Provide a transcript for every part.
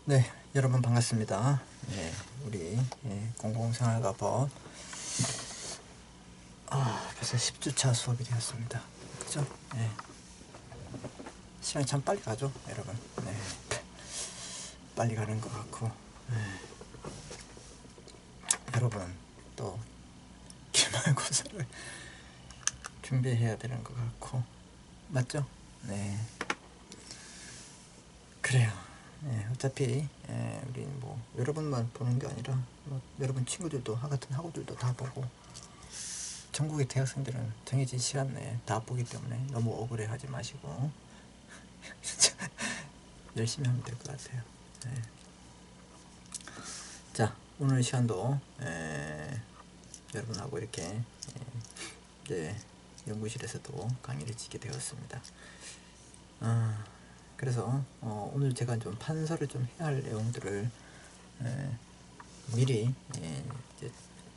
네, 여러분 반갑습니다. 네, 우리 공공생활과 법 벌써 10주차 수업이 되었습니다. 그죠? 네. 시간이 참 빨리 가죠, 여러분. 네, 빨리 가는 것 같고 여러분 또 기말고사를 준비해야 되는 것 같고 맞죠? 네, 그래요. 어차피 우리 뭐 여러분만 보는 게 아니라 뭐 여러분 친구들도 같은 학우들도 다 보고 전국의 대학생들은 정해진 시간 내에 다 보기 때문에 너무 억울해하지 마시고 진짜 열심히 하면 될 것 같아요. 네. 자, 오늘 시간도 여러분하고 이렇게 이제 연구실에서도 강의를 치게 되었습니다. 그래서 오늘 제가 좀 판서를 좀 해야 할 내용들을 미리 이제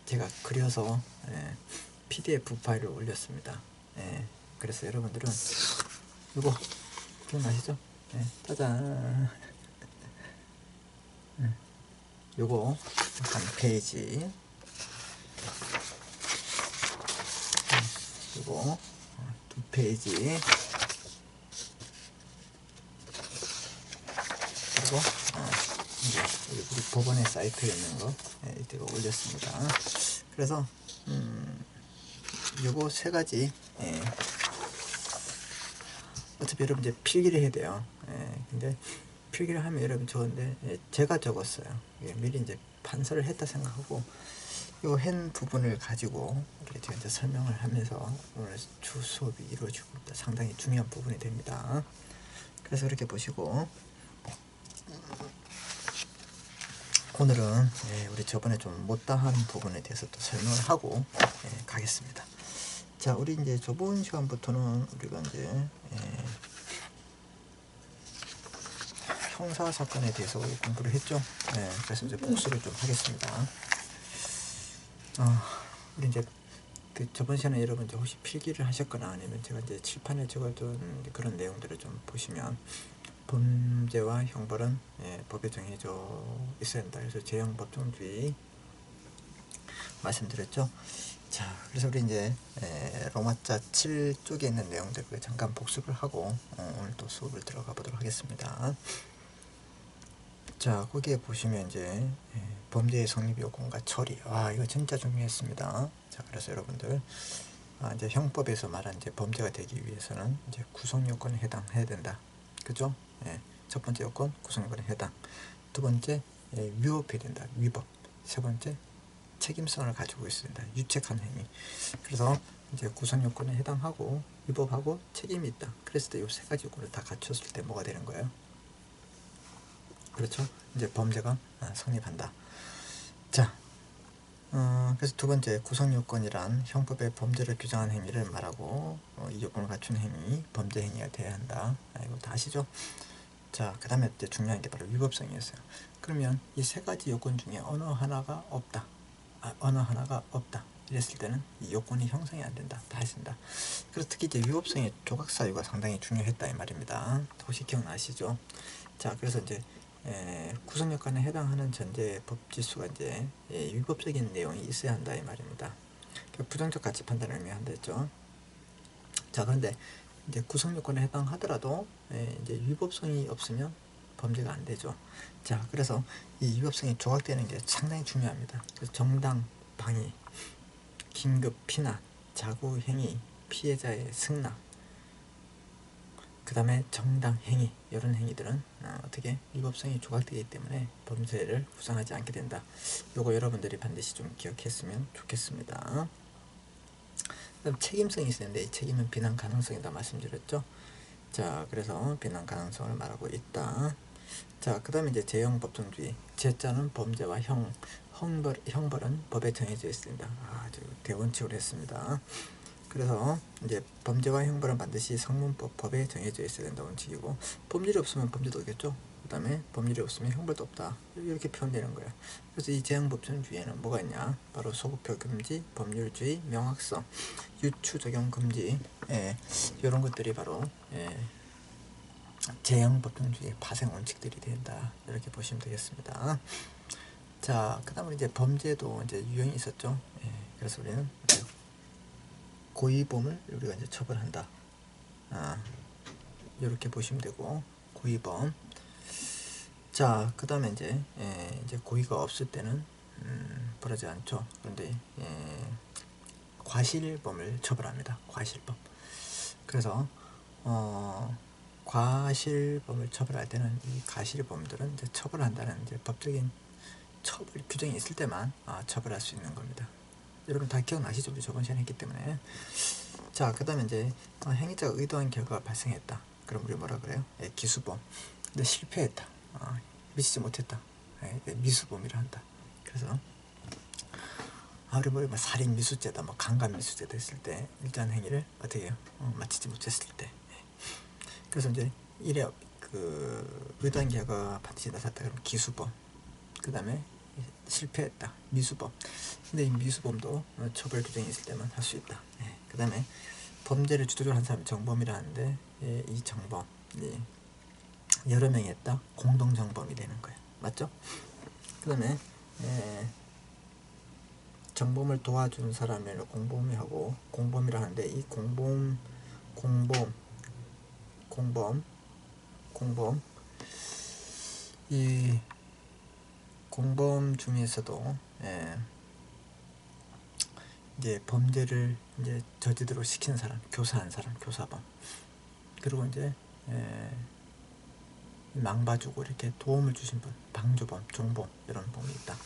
제가 그려서 PDF 파일을 올렸습니다. 그래서 여러분들은 이거 기억나시죠? 짜잔. 요거 한 페이지, 요거 2페이지, 그리고 이제 우리 법원의 사이트에 있는 거 이거 올렸습니다. 그래서 요거 세 가지 어차피 여러분 이제 필기를 해야 돼요. 근데 필기를 하면 여러분 좋은데 제가 적었어요. 미리 이제 판서를 했다 생각하고 요 한 부분을 가지고 제가 이제 설명을 하면서 오늘 주 수업이 이루어지고 있다. 상당히 중요한 부분이 됩니다. 그래서 이렇게 보시고 오늘은 우리 저번에 좀 못다한 부분에 대해서 또 설명을 하고 가겠습니다. 자, 우리 이제 저번 시간부터는 우리가 이제 형사 사건에 대해서 공부를 했죠. 그래서 이제 복습을 좀 하겠습니다. 우리 이제 그 저번 시간에 여러분 이제 혹시 필기를 하셨거나 아니면 제가 이제 칠판에 적어둔 그런 내용들을 좀 보시면 범죄와 형벌은 법에 정해져 있어야 한다. 그래서 제형 법정주의 말씀드렸죠. 자, 그래서 우리 이제 로마자 7쪽에 있는 내용들 잠깐 복습을 하고 오늘 또 수업을 들어가 보도록 하겠습니다. 자, 거기에 보시면 이제 범죄의 성립 요건과 처리. 이거 진짜 중요했습니다. 자, 그래서 여러분들 이제 형법에서 말한 이제 범죄가 되기 위해서는 이제 구성 요건에 해당해야 된다. 그죠? 첫 번째 요건 구성 요건에 해당. 두 번째 위법해야 된다. 위법. 세 번째 책임성을 가지고 있어야 된다. 유책한 행위. 그래서 이제 구성 요건에 해당하고 위법하고 책임이 있다. 그랬을 때 이 세 가지 요건을 다 갖췄을 때 뭐가 되는 거예요? 그렇죠? 이제 범죄가 성립한다. 자, 그래서 두 번째 구성 요건이란 형법의 범죄를 규정한 행위를 말하고 이 요건을 갖춘 행위, 범죄 행위가 돼야 한다. 이거 다 아시죠? 자, 그 다음에 이제 중요한 게 바로 위법성이었어요. 그러면 이 세 가지 요건 중에 어느 하나가 없다. 이랬을 때는 이 요건이 형성이 안 된다. 다 했습니다. 그래서 특히 이제 위법성의 조각 사유가 상당히 중요했다 이 말입니다. 혹시 기억나시죠? 자, 그래서 이제 구성 요건에 해당하는 전제 법지수가 이제 위법적인 내용이 있어야 한다 이 말입니다. 부정적 가치 판단을 의미한다 했죠. 자, 그런데 이제 구성 요건에 해당하더라도 이제 위법성이 없으면 범죄가 안 되죠. 자, 그래서 이 위법성이 조각되는 게 상당히 중요합니다. 그래서 정당 방위, 긴급 피난, 자구 행위, 피해자의 승낙, 그 다음에 정당 행위, 이런 행위들은 어떻게 위법성이 조각되기 때문에 범죄를 구성하지 않게 된다. 요거 여러분들이 반드시 좀 기억했으면 좋겠습니다. 그다음 책임성이 있었는데 이 책임은 비난 가능성이다 말씀드렸죠. 자, 그래서 비난 가능성을 말하고 있다. 자, 그 다음에 이제 제형 법정주의. 제자는 범죄와 형벌은 법에 정해져 있습니다. 아주 대원칙으로 했습니다. 그래서 이제 범죄와 형벌은 반드시 성문법 법에 정해져 있어야 된다 원칙이고, 법률이 없으면 범죄도 없겠죠. 그 다음에 법률이 없으면 형벌도 없다. 이렇게 표현되는 거예요. 그래서 이 제형법정주의에는 뭐가 있냐? 바로 소급표 금지, 법률주의, 명확성, 유추 적용 금지, 이런 것들이 바로 재형법정 중에 파생 원칙들이 된다, 이렇게 보시면 되겠습니다. 자, 그 다음에 이제 범죄도 이제 유형이 있었죠. 예, 그래서 우리는 이제 고의범을 우리가 이제 처벌한다. 이렇게 보시면 되고, 고의범. 자, 그 다음에 이제 고의가 없을 때는 벌하지 않죠. 그런데 과실범을 처벌합니다. 과실범. 그래서 과실범을 처벌할 때는 이 과실범들은 이제 처벌한다는 이제 법적인 처벌 규정이 있을 때만 처벌할 수 있는 겁니다. 여러분 다 기억나시죠? 우리 저번 시간에 했기 때문에. 자, 그 다음에 이제 행위자가 의도한 결과가 발생했다. 그럼 우리 뭐라 그래요? 기수범. 근데 실패했다. 미치지 못했다. 미수범이라 한다. 그래서 우리 뭐 살인 미수죄다, 뭐 강간 미수죄다 했을 때 일단 행위를 어떻게 해요? 마치지 못했을 때. 그래서 이제 이래 그 의도한 결과가 반드시 나타났다. 그럼 기수범. 그 다음에 실패했다. 미수범. 근데 이 미수범도 처벌 규정이 있을 때만 할 수 있다. 그 다음에 범죄를 주도적으로 한 사람이 정범이라 하는데, 이 정범이 여러 명이 했다. 공동정범이 되는 거예요. 맞죠? 그 다음에 정범을 도와주는 사람을 공범이하고 공범이라 하는데, 이 공범 이 공범 중에서도 이제 범죄를 이제 저지도록 시킨 사람, 교사한 사람, 교사범. 그리고 이제 망봐주고 이렇게 도움을 주신 분, 방조범, 종범, 이런 범이 있다.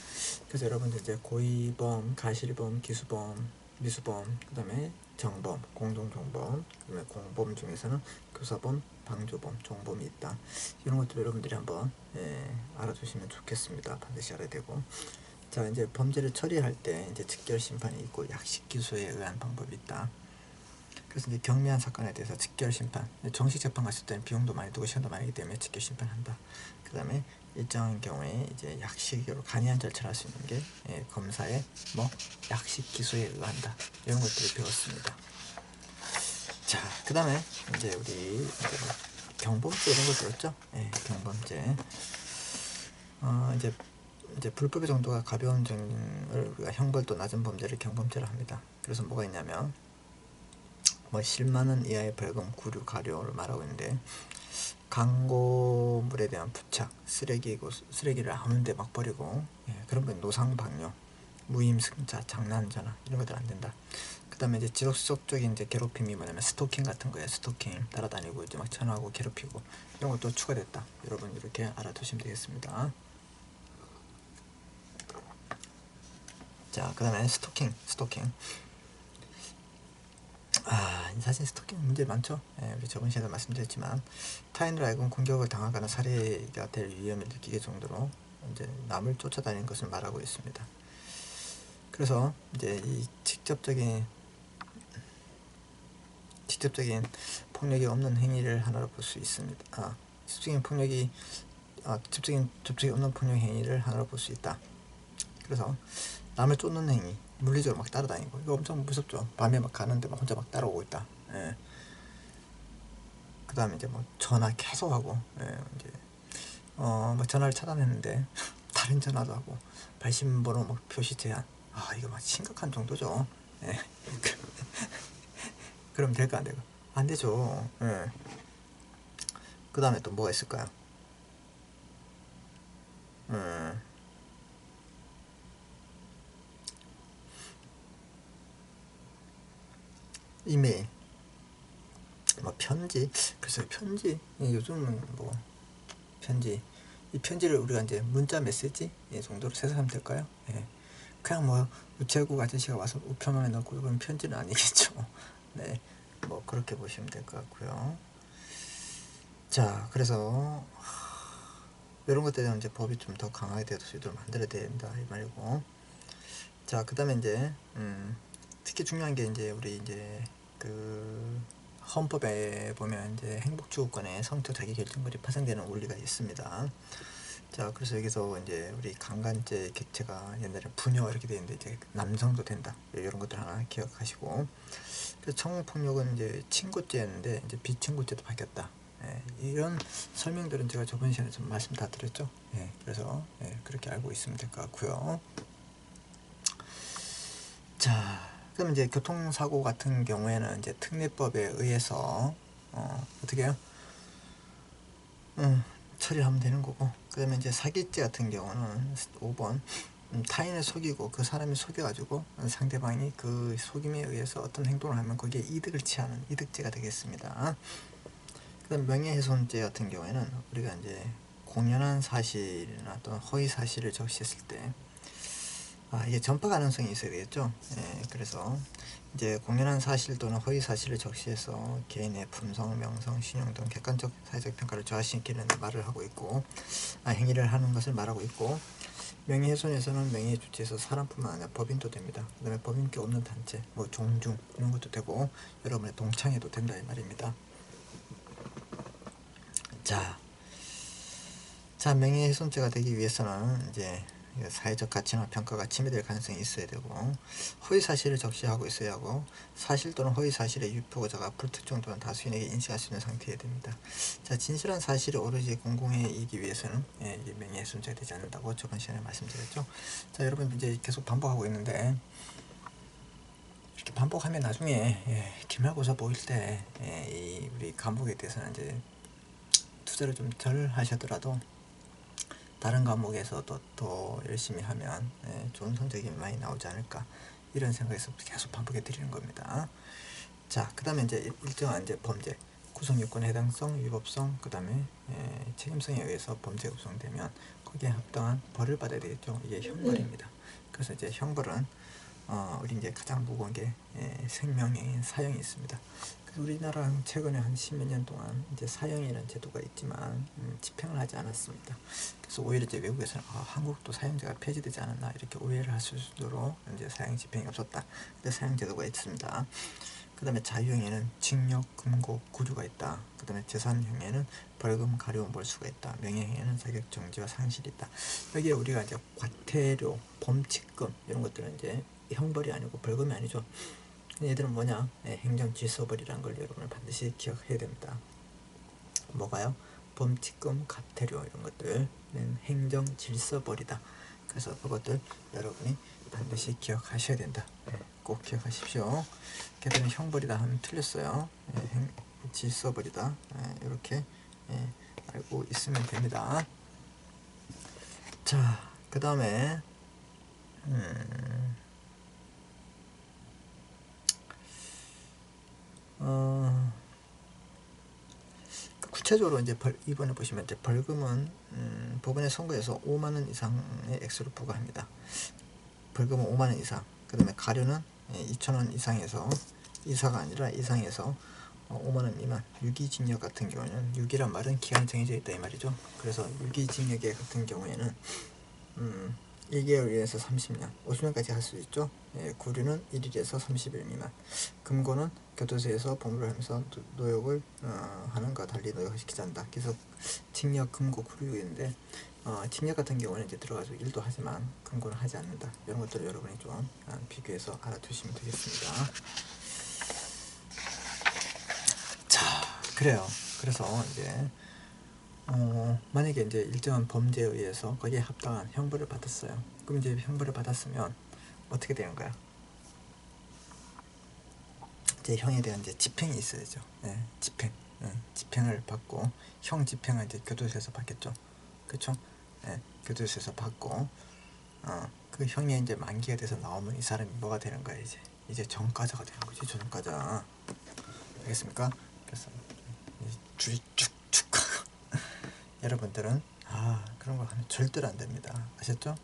그래서 여러분들 이제 고의범, 가실범, 기수범, 미수범, 그 다음에 정범, 공동정범, 그 다음에 공범 중에서는 교사범, 방조범, 종범이 있다. 이런 것들 여러분들이 한번 알아두시면 좋겠습니다. 반드시 알아야 되고. 자, 이제 범죄를 처리할 때 이제 즉결 심판이 있고 약식 기소에 의한 방법이 있다. 그래서 이제 경미한 사건에 대해서 즉결 심판, 정식 재판 갔을 때는 비용도 많이 들고 시간도 많이 들기 때문에 즉결 심판한다. 그 다음에 일정한 경우에 이제 약식으로 간이한 절차를 할 수 있는 게 검사의 뭐 약식 기소에 의한다. 이런 것들을 배웠습니다. 자, 그 다음에 이제 우리 경범죄 이런 걸 배웠죠. 경범죄. 이제 불법의 정도가 가벼운 정을 우리가 형벌도 낮은 범죄를 경범죄라 합니다. 그래서 뭐가 있냐면 뭐 10만 원 이하의 벌금, 구류, 가료를 말하고 있는데, 광고물에 대한 부착, 쓰레기를 아무데 막 버리고, 그런 건 노상방뇨, 무임승차, 장난전화 이런 것들 안 된다. 그 다음에 이제 지속적인 이제 괴롭힘이 뭐냐면 스토킹 같은 거예요. 스토킹 따라다니고 이제 막 전화하고 괴롭히고 이런 것도 추가됐다. 여러분 이렇게 알아두시면 되겠습니다. 자, 그 다음에 스토킹. 사실 스토킹 문제 많죠. 우리 저번 시간에 말씀드렸지만 타인을 알고 공격을 당하거나 살해가 될 위험을 느끼게 정도로 이제 남을 쫓아다니는 것을 말하고 있습니다. 그래서 이제 이 직접적인 폭력이 없는 행위를 하나로 볼 수 있습니다. 직접적인 접촉이 없는 폭력 행위를 하나로 볼 수 있다. 그래서 남을 쫓는 행위, 물리적으로 막 따라다니고, 이거 엄청 무섭죠. 밤에 막 가는데 막 혼자 막 따라오고 있다. 그 다음에 이제 뭐 전화 계속 하고, 이제 뭐 전화를 차단했는데 다른 전화도 하고, 발신번호 뭐 표시 제한. 이거 막 심각한 정도죠. 그럼 될까 안 될까? 안 되죠. 그 다음에 또 뭐가 있을까요? 이메일, 뭐 편지. 글쎄요, 편지. 요즘은 뭐 편지, 이 편지를 우리가 이제 문자 메시지 정도로 생각하면 될까요? 그냥 뭐 우체국 아저씨가 와서 우편함에 넣고 이건 편지는 아니겠죠. 네, 뭐 그렇게 보시면 될 것 같고요. 자, 그래서 이런 것들은 이제 법이 좀 더 강하게 되어 수 있도록 만들어야 된다 이 말이고. 자, 그 다음에 이제 특히 중요한 게 이제 우리 이제 그 헌법에 보면 이제 행복주거권의 성적 자기결정권이 파생되는 원리가 있습니다. 자, 그래서 여기서 이제 우리 강간죄 객체가 옛날에 부녀 이렇게 되어 있는데 이제 남성도 된다. 이런 것들 하나 기억하시고. 그래서 성폭력은 이제 친고죄였는데 이제 비친고죄도 바뀌었다. 이런 설명들은 제가 저번 시간에 좀 말씀 다 드렸죠. 그래서 그렇게 알고 있으면 될 것 같고요. 자, 그럼 이제 교통사고 같은 경우에는 이제 특례법에 의해서 어떻게 해요? 처리하면 되는 거고, 그 다음에 이제 사기죄 같은 경우는 5번 타인을 속이고 그 사람이 속여가지고 상대방이 그 속임에 의해서 어떤 행동을 하면 거기에 이득을 취하는 이득죄가 되겠습니다. 그 다음 명예훼손죄 같은 경우에는 우리가 이제 공연한 사실이나 또는 허위 사실을 적시했을 때 이게 전파 가능성이 있어야 되겠죠. 그래서 이제 공연한 사실 또는 허위 사실을 적시해서 개인의 품성, 명성, 신용 등 객관적 사회적 평가를 저하시키는 말을 하고 있고, 행위를 하는 것을 말하고 있고, 명예훼손에서는 명예의 주체에서 사람뿐만 아니라 법인도 됩니다. 그 다음에 법인께 없는 단체, 뭐 종중 이런 것도 되고 여러분의 동창회도 된다 이 말입니다. 자, 명예훼손죄가 되기 위해서는 이제 사회적 가치나 평가가 침해될 가능성이 있어야 되고, 허위 사실을 적시하고 있어야 하고, 사실 또는 허위 사실의 유포자가 불특정 또는 다수인에게 인식할 수 있는 상태여야 됩니다. 자, 진실한 사실이 오로지 공공의이기 위해서는 명예훼손죄가 되지 않는다고 저번 시간에 말씀드렸죠. 자, 여러분 이제 계속 반복하고 있는데, 이렇게 반복하면 나중에 기말고사 보일 때 우리 과목에 대해서는 이제 투자를 좀 덜 하셨더라도 다른 과목에서 더 열심히 하면 좋은 성적이 많이 나오지 않을까, 이런 생각에서 계속 반복해 드리는 겁니다. 자, 그 다음에 이제 일정한 이제 범죄, 구성요건의 해당성, 위법성, 그 다음에 책임성에 의해서 범죄가 구성되면 거기에 합당한 벌을 받아야 되겠죠. 이게 형벌입니다. 그래서 이제 형벌은 우리 이제 가장 무거운 게 생명의 사형이 있습니다. 우리나라는 최근에 한 10몇 년 동안 이제 사형이라는 제도가 있지만 집행을 하지 않았습니다. 그래서 오히려 이제 외국에서는 한국도 사형제가 폐지되지 않았나 이렇게 오해를 하실 정도로 이제 사형 집행이 없었다. 근데 사형 제도가 있습니다. 그 다음에 자유형에는 징역, 금고, 구류가 있다. 그 다음에 재산형에는 벌금, 가료, 몰수가 있다. 명예형에는 자격 정지와 상실이 있다. 여기에 우리가 이제 과태료, 범칙금 이런 것들은 이제 형벌이 아니고 벌금이 아니죠. 얘들은 뭐냐? 행정질서벌이라는 걸 여러분은 반드시 기억해야 됩니다. 뭐가요? 범칙금, 과태료 이런 것들은 행정질서벌이다. 그래서 그것들 여러분이 반드시 기억하셔야 된다. 꼭 기억하십시오. 걔들은 형벌이다 하면 틀렸어요. 질서벌이다. 이렇게 알고 있으면 됩니다. 자, 그 다음에 구체적으로 이제 이번에 보시면 이제 벌금은 법원에 선고해서 5만 원 이상의 액수를 부과합니다. 벌금은 5만 원 이상. 그 다음에 가료는 2천 원 이상에서 이사가 아니라 이상에서 5만 원 미만. 유기징역 같은 경우에는 유기란 말은 기간이 정해져 있다 이 말이죠. 그래서 유기징역의 같은 경우에는 1개월에서 30년, 50년까지 할 수 있죠. 구류는 1일에서 30일 미만. 금고는 교도소에서 보물을 하면서 노역을 하는 것과 달리 노역을 시키지 않는다. 그래서 징역, 금고, 구류인데 징역 같은 경우는 이제 들어가서 일도 하지만 금고는 하지 않는다. 이런 것들을 여러분이 좀 비교해서 알아두시면 되겠습니다. 자, 그래요. 그래서 이제 만약에 이제 일정한 범죄에 의해서 거기에 합당한 형벌을 받았어요. 그럼 이제 형벌을 받았으면 어떻게 되는가요? 이제 형에 대한 이제 집행이 있어야죠. 집행을 받고 형 집행을 이제 교도소에서 받겠죠. 그렇죠? 교도소에서 받고 그 형이 이제 만기가 돼서 나오면 이 사람이 뭐가 되는 거야? 이제 전과자가 되는 거지. 전과자. 알겠습니까? 그래서 줄이 쭉쭉 여러분들은 그런 거 하면 절대로 안 됩니다. 아셨죠?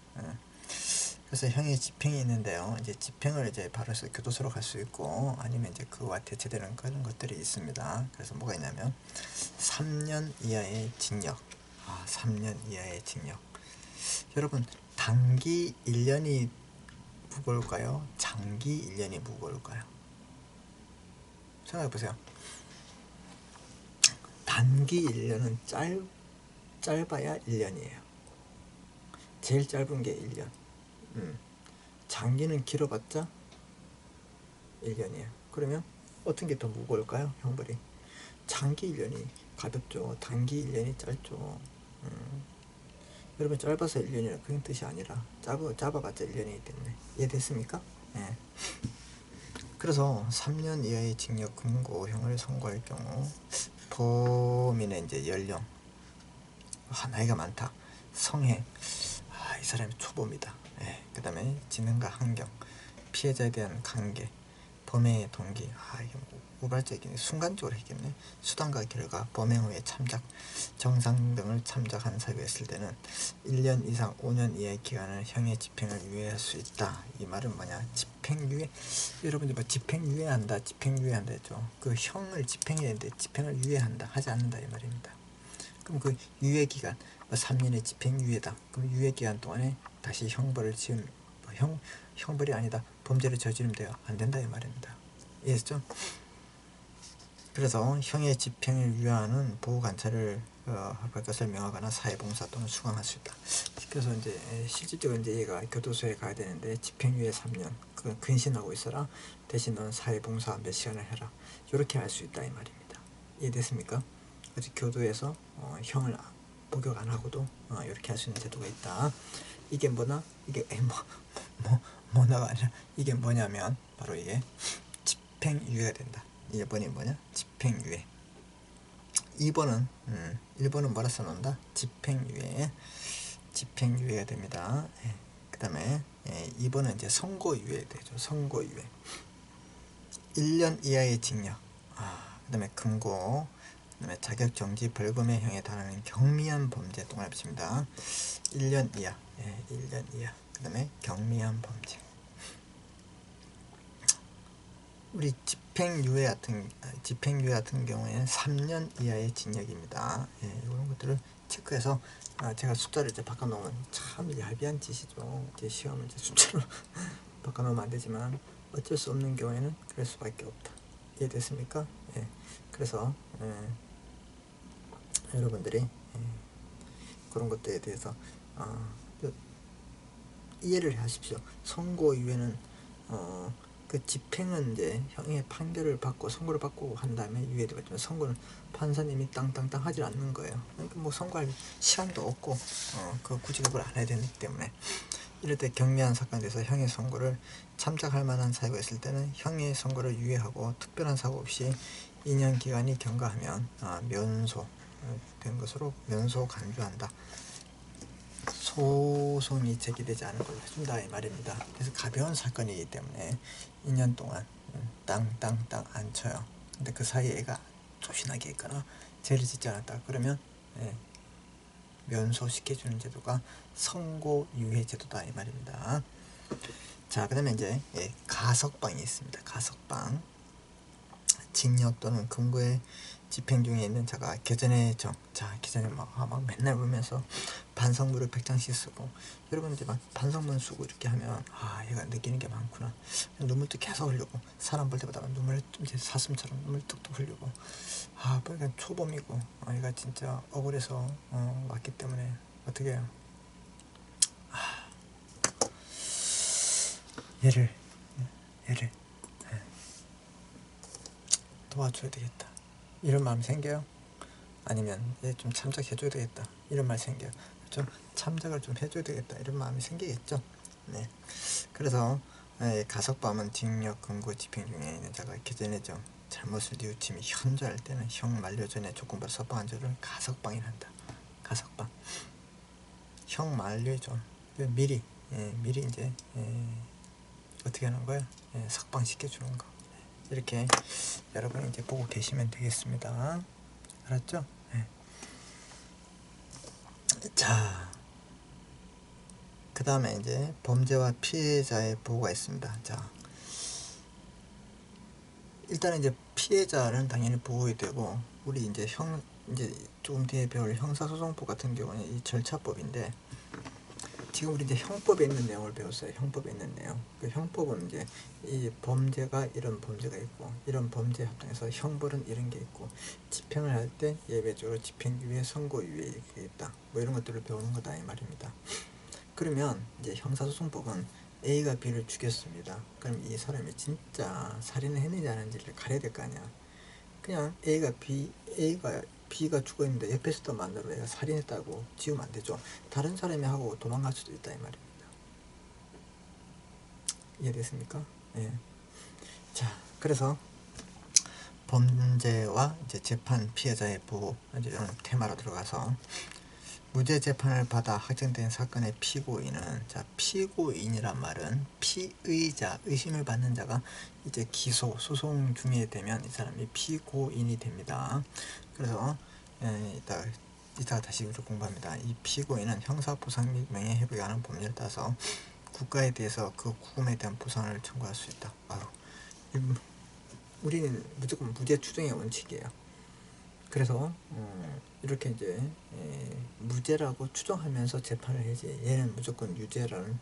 그래서 형의 집행이 있는데요. 이제 집행을 이제 바로 해서 교도소로 갈 수 있고 아니면 이제 그와 대체되는 그런 것들이 있습니다. 그래서 뭐가 있냐면 3년 이하의 징역. 3년 이하의 징역. 여러분 단기 1년이 무거울까요? 장기 1년이 무거울까요? 생각해 보세요. 단기 1년은 짧아야 1년이에요. 제일 짧은 게 1년. 장기는 길어봤자 1년이에요. 그러면 어떤 게 더 무거울까요? 형벌이. 장기 1년이 가볍죠. 단기 1년이 짧죠. 여러분 짧아서 1년이라 그런 뜻이 아니라 짧아봤자 1년이기 때문에 이해됐습니까? 예. 그래서 3년 이하의 징역 금고형을 선고할 경우 범인의 이제 연령, 나이가 많다, 성행, 이 사람이 초보입니다. 예. 그 다음에 지능과 환경, 피해자에 대한 관계, 범행의 동기, 이게 우발적이네. 순간적으로 했겠네. 수단과 결과, 범행 후에 참작, 정상 등을 참작한 사유가 있을 때는 1년 이상 5년 이하의 기간을 형의 집행을 유예할 수 있다. 이 말은 뭐냐? 집행유예. 여러분들 뭐 집행유예한다, 집행유예한다 했죠. 그 형을 집행해야 되는데 집행을 유예한다, 하지 않는다 이 말입니다. 그럼 그 유예기간 3년의 집행유예다. 그럼 유예기간 동안에 다시 형벌을 지으면 형벌이 아니다, 범죄를 저지르면 돼요. 안 된다 이 말입니다. 이해했죠? 그래서 형의 집행을 유예하는 보호관찰을 할 것을 명하거나 사회봉사 또는 수강할 수 있다. 그래서 이제 실질적으로 이제 얘가 교도소에 가야 되는데 집행유예 3년 그 근신하고 있어라. 대신 넌 사회봉사 몇 시간을 해라. 이렇게 할 수 있다 이 말입니다. 이해됐습니까? 그래서 교도에서 형을 복역 안 하고도 이렇게 할 수 있는 제도가 있다. 이게 뭐나? 이게 뭐나가 아니라 이게 뭐냐면 바로 이게 집행유예가 된다. 1번이 뭐냐? 집행유예. 2번은 1번은 뭐라 써놓는다? 집행유예. 집행유예가 됩니다. 그 다음에 2번은 이제 선고유예 되죠. 선고유예. 1년 이하의 징역. 그 다음에 금고. 그 다음에 자격정지 벌금의 형에 달하는 경미한 범죄 동그라미 붙입니다. 1년 이하. 1년 이하. 그 다음에 경미한 범죄. 우리 집행유예 같은 경우에는 3년 이하의 징역입니다. 이런 것들을 체크해서 제가 숫자를 이제 바꿔놓으면 참 야비한 짓이죠. 이제 시험을 이제 숫자로 바꿔놓으면 안 되지만 어쩔 수 없는 경우에는 그럴 수밖에 없다. 이해됐습니까? 그래서 여러분들이 그런 것들에 대해서 이해를 하십시오. 선고유예는 그 집행은 이제 형의 판결을 받고 선고를 받고 한 다음에 유예되겠지만 선고는 판사님이 땅땅땅 하지 않는 거예요. 그러니까 뭐 선고할 시간도 없고 그 굳이 그걸 안 해야 되기 때문에 이럴 때 경미한 사건에 대해서 형의 선고를 참작할 만한 사유가 있을 때는 형의 선고를 유예하고 특별한 사고 없이 2년 기간이 경과하면 면소된 것으로 면소 간주한다. 소송이 제기되지 않은 걸로 해준다 이 말입니다. 그래서 가벼운 사건이기 때문에 2년 동안 땅땅땅 안 쳐요. 근데 그 사이에 애가 조신하게 있거나 죄를 짓지 않았다 그러면 면소시켜주는 제도가 선고유예 제도다 이 말입니다. 자, 그 다음에 이제 가석방이 있습니다. 가석방. 징역 또는 금고의 집행 중에 있는 자가 개전의 개전에 막 맨날 울면서 반성문을 100장씩 쓰고, 여러분 이제 막 반성문 쓰고 이렇게 하면 얘가 느끼는 게 많구나. 눈물도 계속 흘리고, 사람 볼 때마다 눈물 이제 사슴처럼 눈물 뚝뚝 흘리고, 그러니까 초범이고 얘가 진짜 억울해서 왔기 때문에 어떻게 해요? 얘를 도와줘야 되겠다 이런 마음 생겨요? 아니면 얘 좀 참작해줘야 되겠다 이런 말 생겨요? 좀 참작을 좀 해줘야 되겠다 이런 마음이 생기겠죠. 그래서 가석방은 징역 금고 집행 중에 있는 자가 개전의 잘못을 뉘우침이 현저할 때는 형 만료 전에 조건부로 석방한 자를 가석방이란다. 가석방. 형 만료 전 미리 이제 어떻게 하는 거야? 석방시켜 주는 거. 이렇게 여러분이 이제 보고 계시면 되겠습니다. 알았죠? 자, 그 다음에 이제 범죄와 피해자의 보호가 있습니다. 자, 일단은 이제 피해자는 당연히 보호해야 되고, 우리 이제 이제 조금 뒤에 배울 형사소송법 같은 경우는 이 절차법인데, 지금 우리 이제 형법에 있는 내용을 배웠어요. 형법에 있는 내용. 그 형법은 이제 이 범죄가 이런 범죄가 있고, 이런 범죄에 합당해서 형벌은 이런 게 있고, 집행을 할 때 예외적으로 집행유예, 선고유예 이게 있다. 뭐 이런 것들을 배우는 거다 이 말입니다. 그러면 이제 형사소송법은 A가 B를 죽였습니다. 그럼 이 사람이 진짜 살인을 했는지 안 했는지를 가려야 될 거 아니야. 그냥 A가 B가 죽어 있는데 옆에 있었던 마누라를 얘가 살인했다고 지우면 안 되죠. 다른 사람이 하고 도망갈 수도 있다 이 말입니다. 이해됐습니까? 예. 자, 그래서 범죄와 이제 재판 피해자의 보호 이제 이런 테마로 들어가서 무죄 재판을 받아 확정된 사건의 피고인은, 자, 피고인이란 말은 피의자, 의심을 받는 자가 이제 기소, 소송 중에 되면 이 사람이 피고인이 됩니다. 그래서 이따가 다시 공부합니다. 이 피고인은 형사보상 및 명예회복에 관한 법률을 따서 국가에 대해서 그 구금에 대한 보상을 청구할 수 있다. 우리는 무조건 무죄 추정의 원칙이에요. 그래서 이렇게 이제 무죄라고 추정하면서 재판을 해야지, 얘는 무조건 유죄라는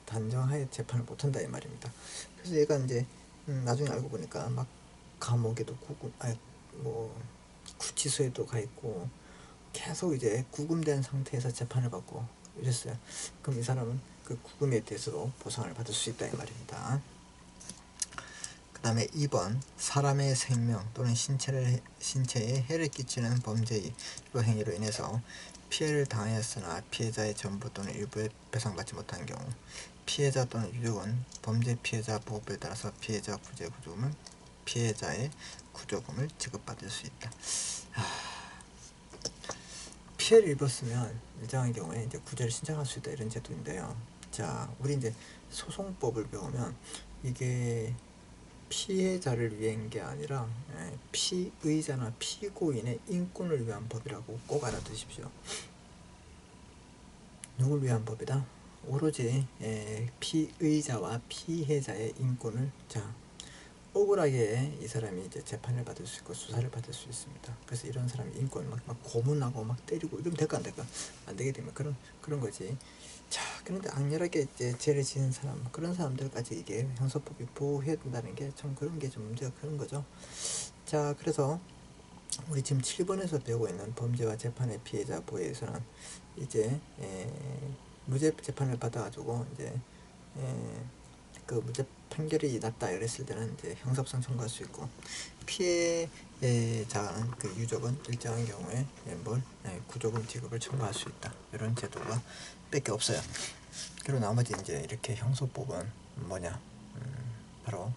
단정하에 재판을 못한다 이 말입니다. 그래서 얘가 이제 나중에 알고 보니까 막 감옥에도 구치소에도 가 있고 계속 이제 구금된 상태에서 재판을 받고 이랬어요. 그럼 이 사람은 그 구금에 대해서도 보상을 받을 수 있다 이 말입니다. 그 다음에 2번, 사람의 생명 또는 신체에 해를 끼치는 범죄의 행위로 인해서 피해를 당하였으나 피해자의 전부 또는 일부에 배상받지 못한 경우, 피해자 또는 유족은 범죄 피해자 보호법에 따라서 피해자의 구조금을 지급받을 수 있다. 피해를 입었으면 일정한 경우에 이제 구제를 신청할 수 있다 이런 제도인데요. 자, 우리 이제 소송법을 배우면 이게 피해자를 위한 게 아니라 피의자나 피고인의 인권을 위한 법이라고 꼭 알아두십시오. 누굴 위한 법이다? 오로지 피의자와 피해자의 인권을, 자, 억울하게 이 사람이 이제 재판을 받을 수 있고 수사를 받을 수 있습니다. 그래서 이런 사람이 인권 막 고문하고 막 때리고 이러면 될까 안 될까? 안 되게 되면 그런 거지. 자, 그런데 악랄하게 이제 죄를 지은 사람, 그런 사람들까지 이게 형사법이 보호해야 된다는 게 참 그런 게 좀 문제가 그런 거죠. 자, 그래서 우리 지금 7번에서 배우고 있는 범죄와 재판의 피해자 보호에서는 이제 무죄 재판을 받아가지고 이제 그 무죄 판결이 났다 이랬을 때는 이제 형사보상 청구할 수 있고, 피해자는 그 유족은 일정한 경우에 구조금 지급을 청구할 수 있다. 이런 제도가 밖에 없어요. 그리고 나머지 이제 이렇게 형소법은 뭐냐, 바로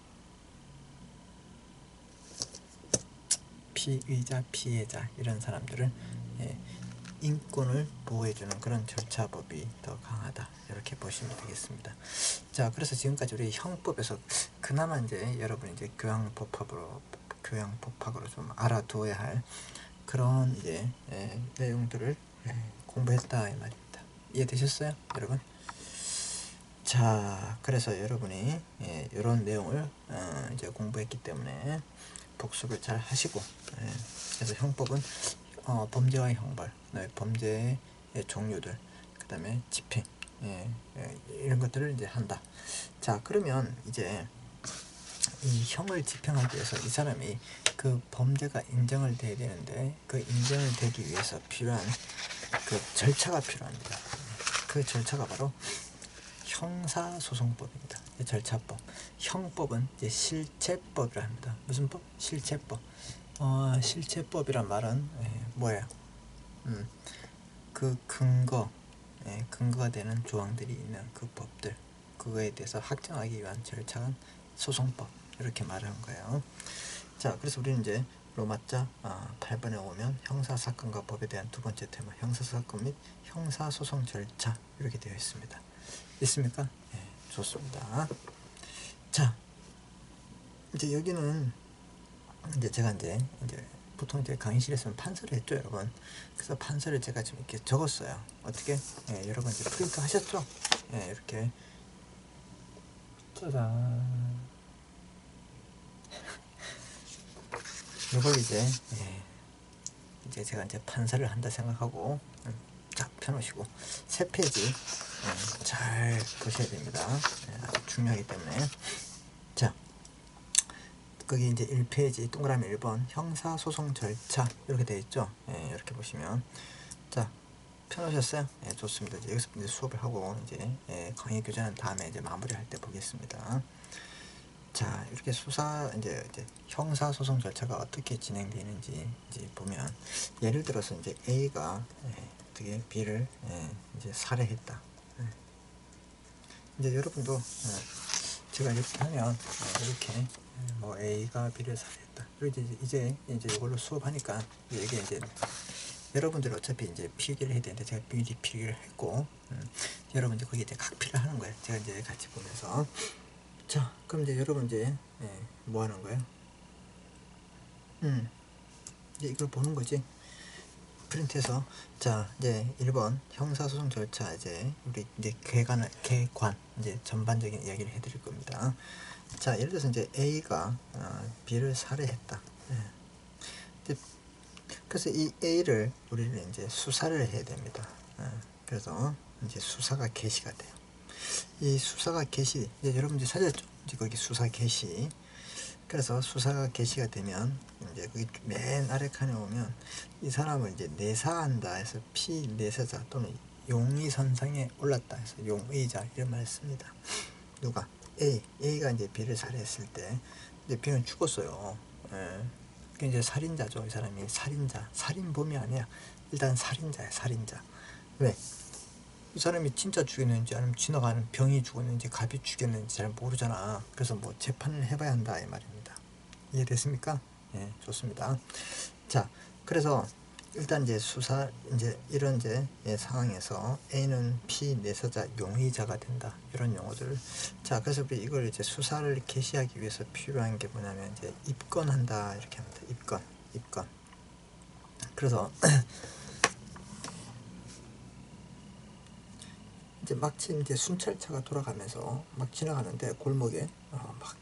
피의자, 피해자 이런 사람들을 인권을 보호해주는 그런 절차법이 더 강하다 이렇게 보시면 되겠습니다. 자, 그래서 지금까지 우리 형법에서 그나마 이제 여러분이 이제 교양법학으로 좀 알아두어야 할 그런 이제 내용들을 공부했다 이 말입니다. 이해되셨어요, 여러분? 자, 그래서 여러분이 이런 내용을 이제 공부했기 때문에 복습을 잘 하시고, 그래서 형법은 범죄와 형벌, 범죄의 종류들, 그 다음에 집행, 이런 것들을 이제 한다. 자, 그러면 이제 이 형을 집행하기 위해서 이 사람이 그 범죄가 인정을 돼야 되는데, 그 인정을 되기 위해서 필요한 그 절차가 필요합니다. 그 절차가 바로 형사소송법입니다. 절차법. 형법은 이제 실체법이라 합니다. 무슨 법? 실체법. 실체법이란 말은 뭐예요? 그 근거가 되는 조항들이 있는 그 법들, 그거에 대해서 확정하기 위한 절차는 소송법, 이렇게 말하는 거예요. 자, 그래서 우리는 이제 로마자 8번에 오면 형사사건과 법에 대한 두 번째 테마, 형사사건 및 형사소송 절차, 이렇게 되어 있습니다. 있습니까? 좋습니다. 자, 이제 여기는 이제 제가 이제 보통 이제 강의실에서는 판서를 했죠, 여러분. 그래서 판서를 제가 지금 이렇게 적었어요. 어떻게? 여러분 이제 프린트 하셨죠? 이렇게. 짜잔. 이걸 이제 제가 이제 판서를 한다 생각하고 쫙 펴놓으시고 세 페이지 잘 보셔야 됩니다. 아주 중요하기 때문에. 자, 거기 이제 1페이지 동그라미 1번 형사소송 절차 이렇게 되어 있죠. 이렇게 보시면, 자, 펴놓으셨어요? 좋습니다. 이제 여기서 이제 수업을 하고 이제 강의 교재는 다음에 이제 마무리할 때 보겠습니다. 자, 이렇게 수사 이제 형사소송 절차가 어떻게 진행되는지 이제 보면, 예를 들어서 이제 A가 어떻게 B를 이제 살해했다. 이제 여러분도 제가 이렇게 하면 이렇게 뭐 A가 B를 살해했다. 그리고 이제 이걸로 수업하니까 이게 이제 여러분들 어차피 이제 필기를 해야 되는데 제가 미리 필기를 했고, 여러분들 거기 이제 각필을 하는 거예요. 제가 이제 같이 보면서. 자, 그럼 이제 여러분 이제 뭐 하는 거예요? 이제 이걸 보는 거지. 프린트해서. 자, 이제 1번 형사소송 절차, 이제 우리 이제 개관 이제 전반적인 이야기를 해드릴 겁니다. 자, 예를 들어서 이제 A가 B를 살해했다. 그래서 이 A를 우리는 이제 수사를 해야 됩니다. 그래서 이제 수사가 개시가 돼요. 이 수사가 개시, 이제 여러분 이제 찾았죠? 이제 거기 수사 개시. 그래서 수사가 개시가 되면 이제 거기 맨 아래 칸에 오면 이 사람을 이제 내사한다 해서 피내사자 또는 용의선상에 올랐다 해서 용의자 이런 말을 씁니다. 누가? A가 이제 B를 살해했을 때 이제 B는 죽었어요. 그 이제 살인자죠. 이 사람이 살인범이 아니야. 일단 살인자야, 살인자. 왜? 이 사람이 진짜 죽였는지 아니면 지나가는 병이 죽었는지 갑이 죽였는지 잘 모르잖아. 그래서 뭐 재판을 해봐야 한다 이 말입니다. 이해됐습니까? 예, 좋습니다. 자, 그래서 일단 이제 수사 이제 이런 이제 상황에서 A는 피내사자 용의자가 된다, 이런 용어들. 자, 그래서 우리 이걸 이제 수사를 개시하기 위해서 필요한 게 뭐냐면 이제 입건한다 이렇게 합니다. 입건. 그래서 이제 마침 이제 순찰차가 돌아가면서 막 지나가는데 골목에 막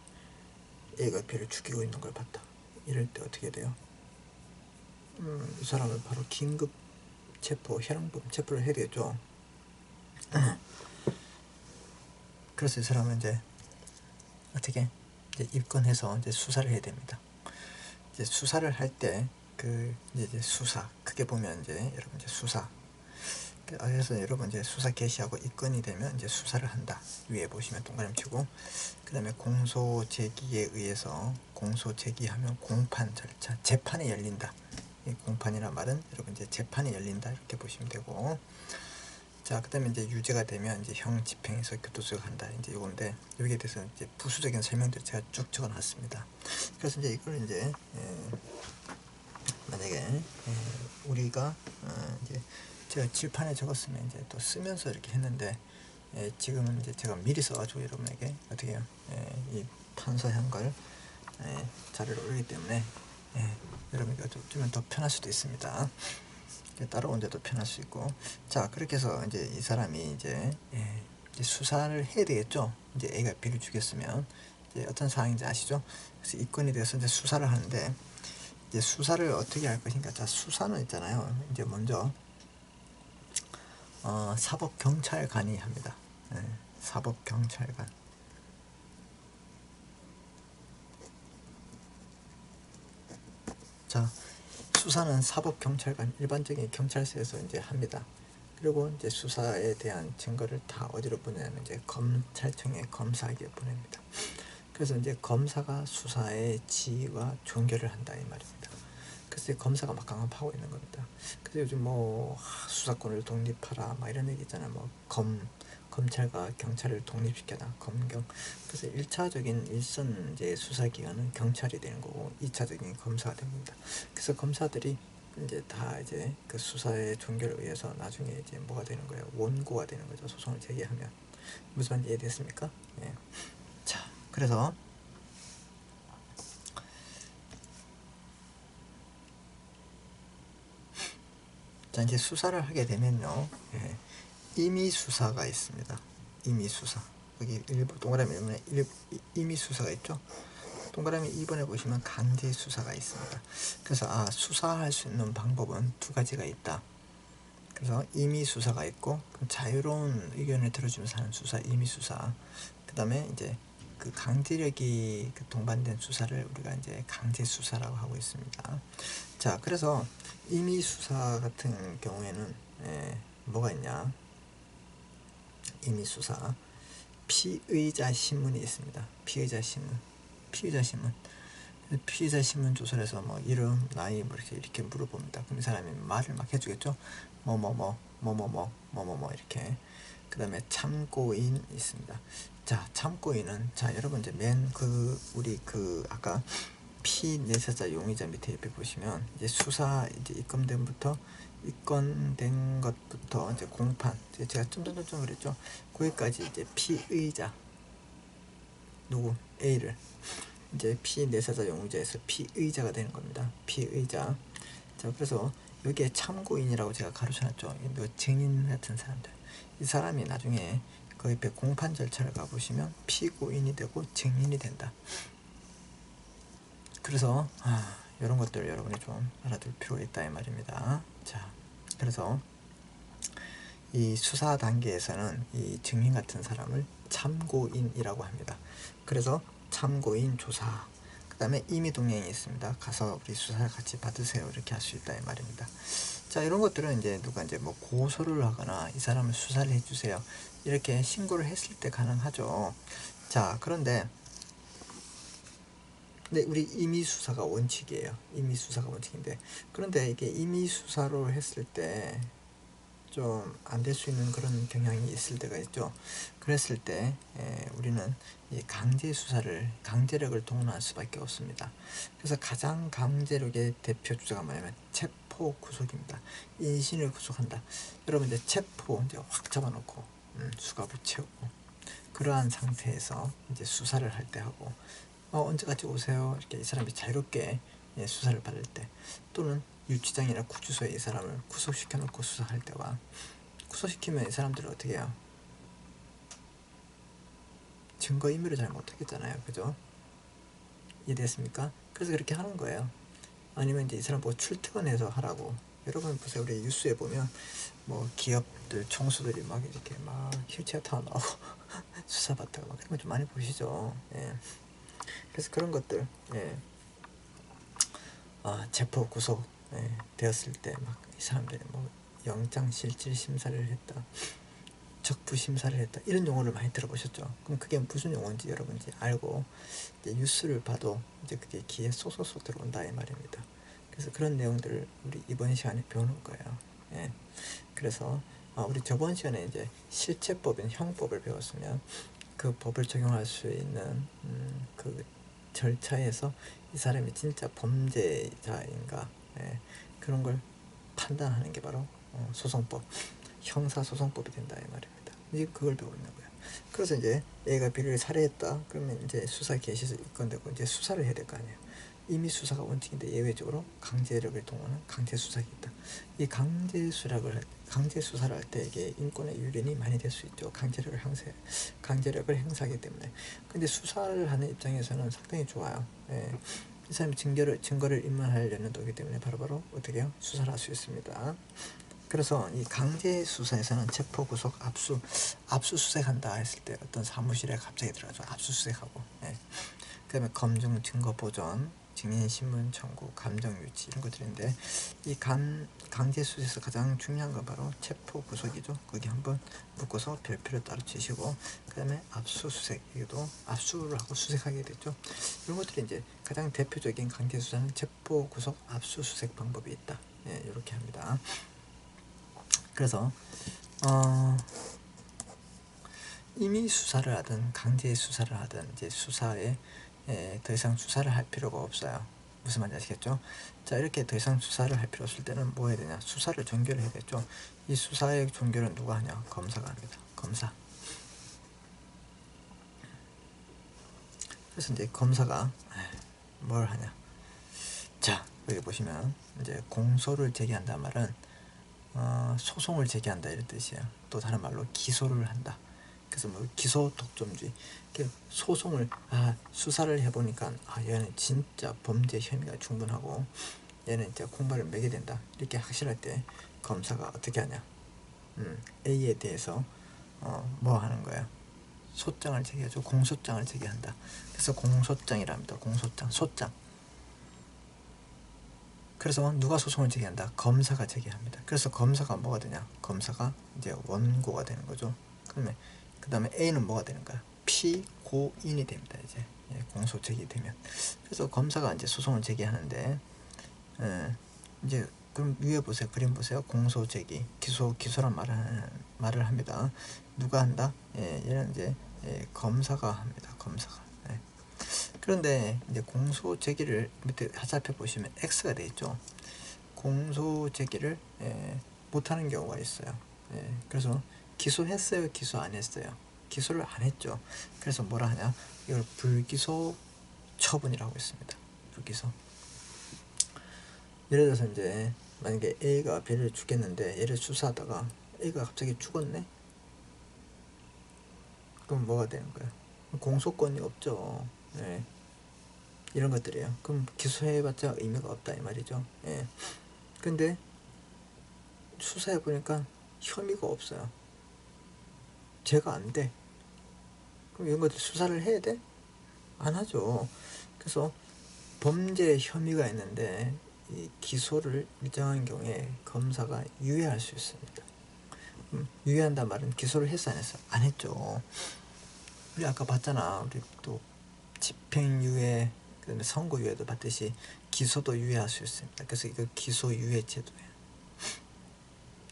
A가 B를 죽이고 있는 걸 봤다. 이럴 때 어떻게 돼요? 이 사람을 바로 긴급 체포, 현행범 체포를 해야 되겠죠. 그래서 이 사람은 이제 어떻게 이제 입건해서 이제 수사를 해야 됩니다. 이제 수사를 할 때 그 이제 수사, 크게 보면 이제 여러분 이제 수사. 그래서 여러분 이제 수사 개시하고 입건이 되면 이제 수사를 한다. 위에 보시면 동그라미 치고, 그 다음에 공소 제기에 의해서, 공소 제기하면 공판 절차, 재판이 열린다. 이 공판이란 말은 여러분 이제 재판이 열린다 이렇게 보시면 되고, 자, 그 다음에 이제 유죄가 되면 이제 형 집행에서 교도소에 간다. 이제 이건데 여기에 대해서 이제 부수적인 설명들 제가 쭉 적어놨습니다. 그래서 이제 이걸 이제 만약에 우리가 이제 제가 칠판에 적었으면 이제 또 쓰면서 이렇게 했는데, 지금은 이제 제가 미리 써가지고 여러분에게 어떻게 해요? 이 판서한 걸 자료를 올리기 때문에 여러분께 좀 더 편할 수도 있습니다. 따라온 데도 편할 수 있고. 자, 그렇게 해서 이제 이 사람이 이제 수사를 해야 되겠죠. 이제 A가 B를 죽였으면 이제 어떤 상황인지 아시죠? 그래서 입건이 돼서 이제 수사를 하는데, 이제 수사를 어떻게 할 것인가. 자, 수사는 있잖아요. 이제 먼저 사법경찰관이 합니다. 사법경찰관. 자, 수사는 사법경찰관, 일반적인 경찰서에서 이제 합니다. 그리고 이제 수사에 대한 증거를 다 어디로 보내냐면 이제 검찰청에 검사에게 보냅니다. 그래서 이제 검사가 수사의 지휘와 종결을 한다 이 말입니다. 그래서 검사가 막 강압하고 있는 겁니다. 그래서 요즘 뭐 수사권을 독립하라 막 이런 얘기 있잖아요. 뭐 검찰과 경찰을 독립시켜라, 검경. 그래서 1차적인 일선 이제 수사기관은 경찰이 되는 거고 2차적인 검사가 됩니다. 그래서 검사들이 이제 다 이제 그 수사의 종결을 위해서 나중에 이제 뭐가 되는 거예요? 원고가 되는 거죠. 소송을 제기하면. 무슨 말인지 이해됐습니까? 예. 자, 그래서 자, 이제 수사를 하게 되면요, 임의 수사가 있습니다. 임의 수사. 여기 일부 동그라미 때문에 임의 수사가 있죠. 동그라미 2번에 보시면 강제 수사가 있습니다. 그래서 수사할 수 있는 방법은 두 가지가 있다. 그래서 임의 수사가 있고, 자유로운 의견을 들어주면서 하는 수사, 임의 수사. 그 다음에 이제 그 강제력이 동반된 수사를 우리가 이제 강제 수사라고 하고 있습니다. 자, 그래서 임의 수사 같은 경우에는 뭐가 있냐? 임의 수사, 피의자 신문이 있습니다. 피의자 신문. 피의자 신문. 피의자 신문 조서에서 뭐 이름, 나이 뭐 이렇게 물어봅니다. 그럼 이 사람이 말을 막 해주겠죠. 뭐뭐뭐 이렇게. 그 다음에 참고인 있습니다. 자, 참고인은, 자, 여러분 이제 우리 아까 피내사자 용의자 밑에 옆에 보시면 이제 수사 이제 입건된 것부터 이제 공판, 제가 좀 그랬죠. 거기까지 이제 피의자 누구 A를 이제 피내사자 용의자에서 피의자가 되는 겁니다. 피의자. 자, 그래서 여기에 참고인이라고 제가 가로쳐놨죠. 증인 같은 사람들. 이 사람이 나중에 그 옆에 공판 절차를 가보시면 피고인이 되고 증인이 된다. 그래서 이런 것들 여러분이 좀 알아둘 필요가 있다 이 말입니다. 자, 그래서 이 수사 단계에서는 이 증인 같은 사람을 참고인이라고 합니다. 그래서 참고인 조사, 그 다음에 임의 동행이 있습니다. 가서 우리 수사를 같이 받으세요, 이렇게 할 수 있다 이 말입니다. 자, 이런 것들은 이제 누가 이제 뭐 고소를 하거나 이 사람을 수사를 해주세요, 이렇게 신고를 했을 때 가능하죠. 자, 그런데 우리 임의 수사가 원칙이에요. 임의 수사가 원칙인데, 그런데 이게 임의 수사로 했을 때 좀 안 될 수 있는 그런 경향이 있을 때가 있죠. 그랬을 때 우리는 이 강제력을 동원할 수밖에 없습니다. 그래서 가장 강제력의 대표 주자가 뭐냐면 체포 구속입니다. 인신을 구속한다. 여러분 이제 체포 이제 확 잡아놓고 수갑을 채우고 그러한 상태에서 이제 수사를 할 때 하고, 언제까지 오세요, 이렇게 이 사람이 자유롭게 수사를 받을 때, 또는 유치장이나 구치소에 이 사람을 구속시켜 놓고 수사할 때와, 구속시키면 이 사람들은 어떻게 해요? 증거인멸을 잘 못하겠잖아요. 그죠? 이해됐습니까? 그래서 그렇게 하는 거예요. 아니면 이제 이 사람 뭐 출퇴근해서 하라고. 여러분 보세요. 우리 뉴스에 보면 뭐 기업들 총수들이 막 이렇게 막 휠체어 타고 나오고 수사받다가 막 그런 거 좀 많이 보시죠. 예. 그래서 그런 것들, 체포 구속 되었을 때 막 이 사람들이 뭐 영장 실질 심사를 했다, 적부 심사를 했다, 이런 용어를 많이 들어보셨죠. 그럼 그게 무슨 용어인지 여러분이 알고 이제 뉴스를 봐도 이제 그게 귀에 쏙쏙 들어온다 이 말입니다. 그래서 그런 내용들을 우리 이번 시간에 배우는 거예요. 그래서 우리 저번 시간에 이제 실체법인 형법을 배웠으면 그 법을 적용할 수 있는 그 절차에서 이 사람이 진짜 범죄자인가, 그런 걸 판단하는 게 바로 소송법, 형사소송법이 된다 이 말입니다. 이제 그걸 배우는 거예요. 그래서 이제 A가 B를 살해했다 그러면 이제 수사 개시에서 입건되고 이제 수사를 해야 될 거 아니에요. 이미 수사가 원칙인데 예외적으로 강제력을 동원한 강제 수사가 있다. 이 강제 수사를 할 때 이게 인권의 유린이 많이 될 수 있죠. 강제력을 행사하기 때문에. 근데 수사를 하는 입장에서는 상당히 좋아요. 이 사람이 증거를 입만할 연료도 오기 때문에 바로바로 어떻게 해요? 수사를 할 수 있습니다. 그래서 이 강제 수사에서는 체포, 구속, 압수수색한다 했을 때 어떤 사무실에 갑자기 들어가서 압수수색하고, 그 다음에 검증, 증거 보존, 증인 신문 청구, 감정 유치, 이런 것들인데, 이 강제 수사에서 가장 중요한 건 바로 체포, 구속이죠. 거기 한번 묶어서 별표를 따로 치시고, 그 다음에 압수수색, 이것도 압수를 하고 수색하게 됐죠. 이런 것들이 이제 가장 대표적인 강제 수사는 체포, 구속, 압수수색 방법이 있다. 이렇게 합니다. 그래서 이미 수사를 하든 강제 수사를 하든 이제 수사에 더 이상 수사를 할 필요가 없어요. 무슨 말인지 아시겠죠? 자, 이렇게 더 이상 수사를 할 필요 없을 때는 뭐 해야 되냐? 수사를 종결을 해야 되죠. 이 수사의 종결은 누가 하냐? 검사가 합니다. 검사. 그래서 이제 검사가 뭘 하냐? 자, 여기 보시면 이제 공소를 제기한다는 말은 소송을 제기한다 이런 뜻이에요. 또 다른 말로 기소를 한다. 그래서 뭐 기소 독점주의, 소송을 수사를 해보니까 얘는 진짜 범죄 혐의가 충분하고 얘는 이제 공발을 매게 된다, 이렇게 확실할 때 검사가 어떻게 하냐? A에 대해서 뭐 하는 거야? 소장을 제기하죠. 공소장을 제기한다. 그래서 공소장이랍니다. 공소장, 소장. 그래서 누가 소송을 제기한다? 검사가 제기합니다. 그래서 검사가 뭐가 되냐? 검사가 이제 원고가 되는 거죠. 그러면 그 다음에 A는 뭐가 되는 거야? 피고인이 됩니다. 이제 공소 제기되면. 그래서 검사가 이제 소송을 제기하는데 이제 그럼 위에 보세요. 그림 보세요. 공소 제기, 기소란 말을 합니다. 누가 한다? 얘는 이제 검사가 합니다. 검사가. 그런데 이제 공소 제기를 밑에 하좌표 보시면 X가 되어 있죠. 공소 제기를 못하는 경우가 있어요. 그래서 기소했어요, 기소 안 했어요? 기소를 안 했죠. 그래서 뭐라 하냐? 이걸 불기소 처분이라고 했습니다. 불기소. 예를 들어서 이제 만약에 A가 B를 죽였는데 얘를 수사하다가 A가 갑자기 죽었네? 그럼 뭐가 되는 거야? 공소권이 없죠. 이런 것들이에요. 그럼 기소해봤자 의미가 없다 이 말이죠. 근데 수사해보니까 혐의가 없어요. 죄가 안 돼. 그럼 이런 것들 수사를 해야 돼? 안 하죠. 그래서 범죄 혐의가 있는데 이 기소를 일정한 경우에 검사가 유예할 수 있습니다. 유예한단 말은 기소를 했어 안 했어? 안 했죠. 우리 아까 봤잖아. 우리 또 집행유예, 그다음에 선고유예도 봤듯이 기소도 유예할 수 있습니다. 그래서 이거 기소유예 제도예요.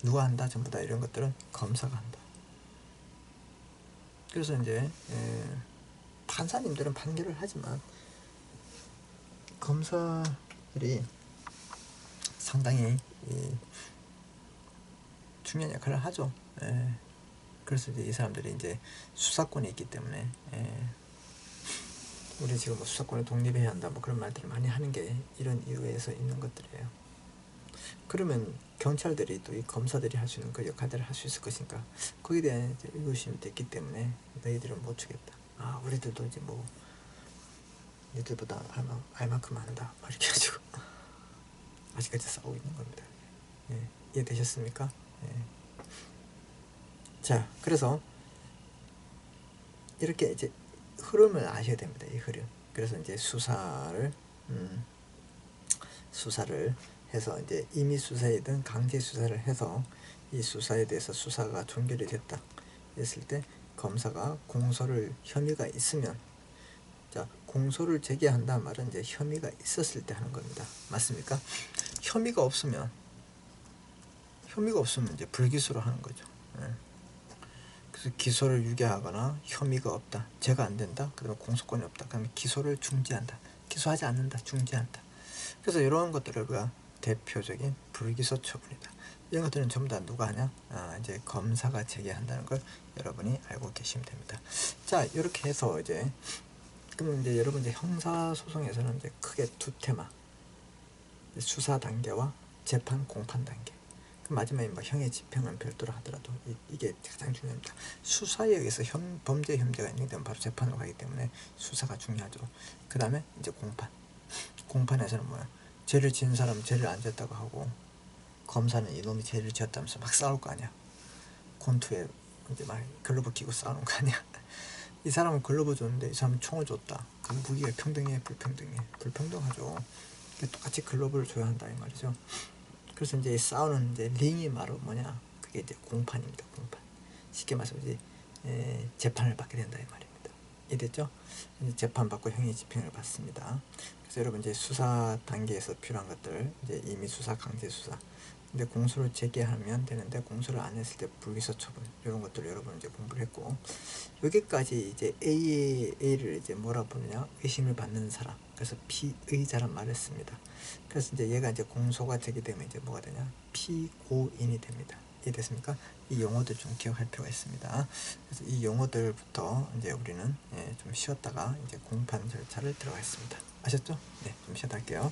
누가 한다? 전부 다 이런 것들은 검사가 한다. 그래서 이제 판사님들은 판결을 하지만 검사들이 상당히 중요한 역할을 하죠. 그래서 이제 이 사람들이 이제 수사권이 있기 때문에 우리 지금 뭐 수사권을 독립해야 한다 뭐 그런 말들을 많이 하는 게 이런 이유에서 있는 것들이에요. 그러면 경찰들이 또 이 검사들이 할 수 있는 그 역할들을 할 수 있을 것인가? 거기에 대한 의구심이 있기 때문에 너희들은 못 주겠다. 아, 우리들도 이제 뭐 니들보다 알 만큼 안다. 이렇게 해가지고 아직까지 싸우고 있는 겁니다. 이해되셨습니까? 자, 그래서 이렇게 이제 흐름을 아셔야 됩니다. 이 흐름. 그래서 이제 수사를 해서 이제 임의 수사이든 강제 수사를 해서 이 수사에 대해서 수사가 종결이 됐다 했을 때 검사가 공소를 혐의가 있으면, 자, 공소를 제기한다는 말은 이제 혐의가 있었을 때 하는 겁니다. 맞습니까? 혐의가 없으면 이제 불기소로 하는 거죠. 그래서 기소를 유기하거나 혐의가 없다, 죄가 안 된다, 그 다음에 공소권이 없다, 그다음에 기소를 중지한다, 기소하지 않는다, 중지한다. 그래서 이런 것들을 우리가 대표적인 불기소 처분이다. 이런 것들은 전부 다 누가 하냐? 이제 검사가 제기한다는 걸 여러분이 알고 계시면 됩니다. 자, 이렇게 해서 이제 그럼 이제 여러분 이제 형사 소송에서는 이제 크게 두 테마, 수사 단계와 재판 공판 단계. 그 마지막에 뭐 형의 집행은 별도로 하더라도 이게 가장 중요합니다. 수사에 의해서 범죄 혐의가 있는 데는 바로 재판으로 가기 때문에 수사가 중요하죠. 그 다음에 이제 공판에서는 뭐야? 죄를 지은 사람은 죄를 안 졌다고 하고 검사는 이놈이 죄를 지었다면서 막 싸울 거 아니야. 권투에 이제 막 글러브 끼고 싸우는 거 아니야. 이 사람은 글러브 줬는데 이 사람은 총을 줬다. 그럼 무기가 평등해, 불평등해? 불평등하죠. 똑같이 글러브를 줘야 한다 이 말이죠. 그래서 이제 싸우는 이제 링이 바로 뭐냐? 그게 이제 공판입니다. 공판. 쉽게 말해서 이제 재판을 받게 된다 이 말입니다. 이해됐죠? 이제 재판 받고 형의 집행을 받습니다. 그래서 여러분 이제 수사 단계에서 필요한 것들, 이제 임의 수사, 강제 수사. 근데 공소를 제기하면 되는데 공소를 안 했을 때 불기소 처분, 이런 것들을 여러분 이제 공부를 했고, 여기까지 이제 A를 이제 뭐라 부르냐? 의심을 받는 사람. 그래서 피의자란 말을 씁니다. 그래서 이제 얘가 이제 공소가 제기되면 이제 뭐가 되냐? 피고인이 됩니다. 이해됐습니까? 이 용어들 좀 기억할 필요가 있습니다. 그래서 이 용어들부터 이제 우리는 좀 쉬었다가 이제 공판 절차를 들어가겠습니다. 아셨죠? 네, 좀 쉬었다 할게요.